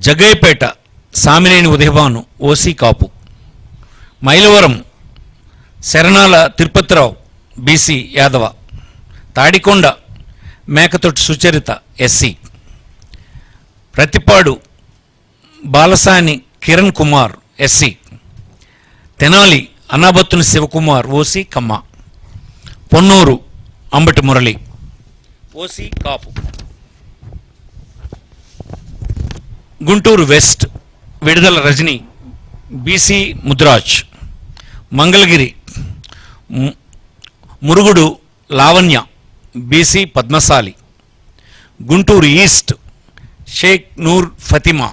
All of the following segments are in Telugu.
Jaggayyapeta Samineni Udayabhanu OC Kapu. Mylavaram Saranala Tirupathirao BC Yadava. Tadikonda Mekathoti Sucharitha SC. Prathipadu Balasani Kiran Kumar SC. Tenali Anabathuni Sivakumar OC Kamma. Ponnuru Ambati Murali OC Kapu. Guntur west Vidadala Rajini BC Mudiraj. Mangalagiri Murugudu Lavanya BC Padmasali. Guntur east Sheikh Noor Fatima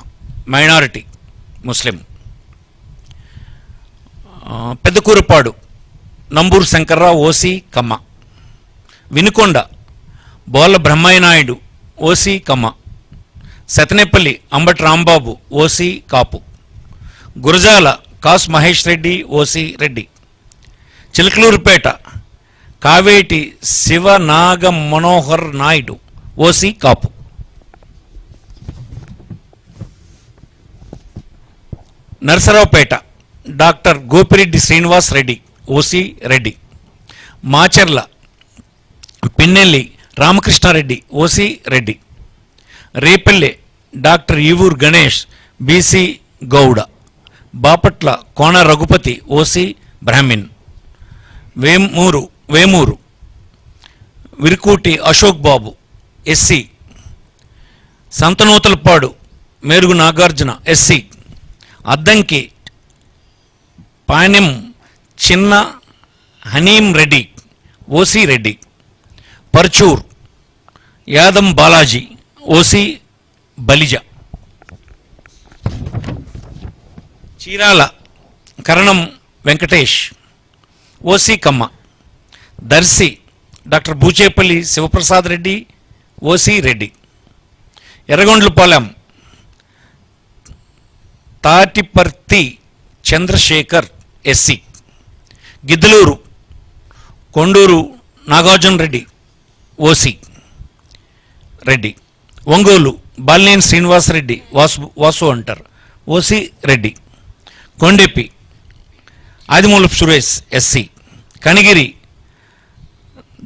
minority Muslim. Peddakurapadu Namburu Sankararao OC Kamma. Vinukonda Bolla Brahmaiah Naidu OC Kamma. Sattenapalli Ambati Rambabu OC Kapu. Gurajala Kasu Mahesh Reddy OC Reddy. Chilakaluripet Kaveti Sivanaga Manohar Naidu OC Kapu. Narasaraopet doctor Gopireddy Srinivas Reddy OC Reddy. Macherla Pinnelli Ramakrishnareddy OC Reddy. Repalle doctor Eevuru Ganesh BC Gowda. Bapatla Kona Raghupathi OC Brahmin. Vemuru Varikuti Ashok Babu SC. Santhanuthalapadu Merugu Nagarjuna SC. Addanki Panem Chinna Hanimi Reddy OC Reddy. Parchur Yadam Balaji OC Balija. Chirala Karanam Venkatesh OC Kamma. Darsi doctor Buchepalli Sivaprasad Reddy OC Reddy. Yerragondapalem Tatiparthi Chandrasekhar SC. Giddalur Konduru Nagarjuna Reddy OC Reddy. Ongole Balineni Srinivasareddy Vasu అంటారు OC Reddy. Kondepi Adimulapu Suresh SC. Kanigiri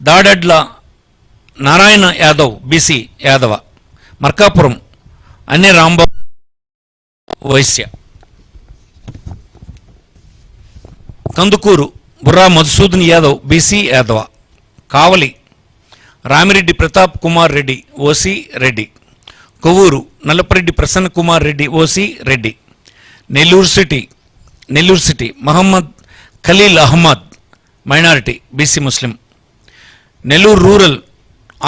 Daddala Narayana Yadav BC Yadava. Markapuram Anne Rambabu Vysya. Kandukur Burra Madhusudan Yadav BC Yadava. Kavali Ramireddy Pratap Kumar Reddy OC Reddy. Kovur Nallapareddy Prasanna Kumar Reddy OC Reddy. Nellore city Mohammed Khalil Ahmed minority BC Muslim. Nellore rural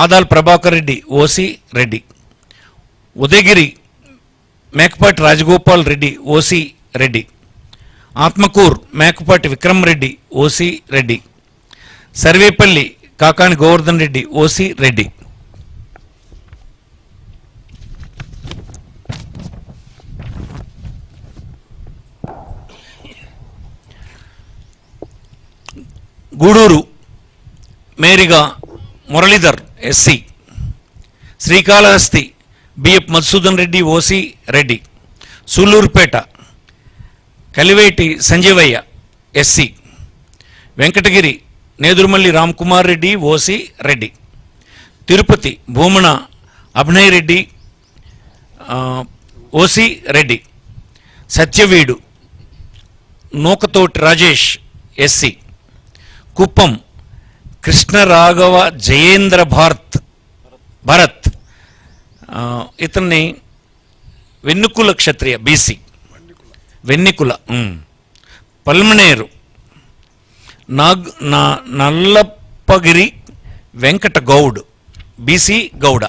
Adala Prabhakar Reddy OC Reddy. Udayagiri Mekapati Rajagopal Reddy OC Reddy. Atmakur Mekapati Vikram Reddy OC Reddy. Sarvepalli Kakani Govardhan Reddy OC Reddy. Gudur Meriga Muralidhar SC. Srikalahasti BF Madhusudan Reddy OC Reddy. Sullurpeta Kiliveti Sanjeevaiah SC. Venkatagiri Nedurumalli Ramkumar Reddy OC Reddy. Tirupati Bhumana Abhinay Reddy OC Reddy. Satyavedu Nukathoti Rajesh SC. Kuppam Krishnaraghava Jayendra Bharath ఇతన్ని Vennukula Kshatriya BC. Vennikula. Palamaner Nallappagiri Venkata Goud BC Gowda.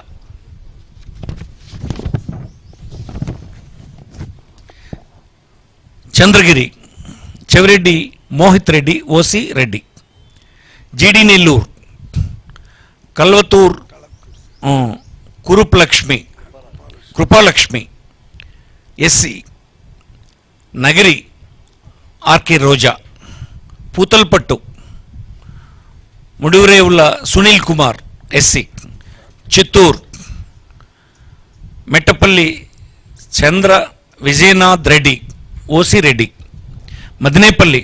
Chandragiri Chevireddy Mohith Reddy OC Reddy. GD Nellore Kalathur Krupalakshmi SC. Nagari RK Roja. Puthalapattu Mudivarevula Sunil Kumar SC. Chittoor Mettapalli చంద్ర విజయనాథ్ రెడ్డి ఓసి రెడ్డి. మదినేపల్లి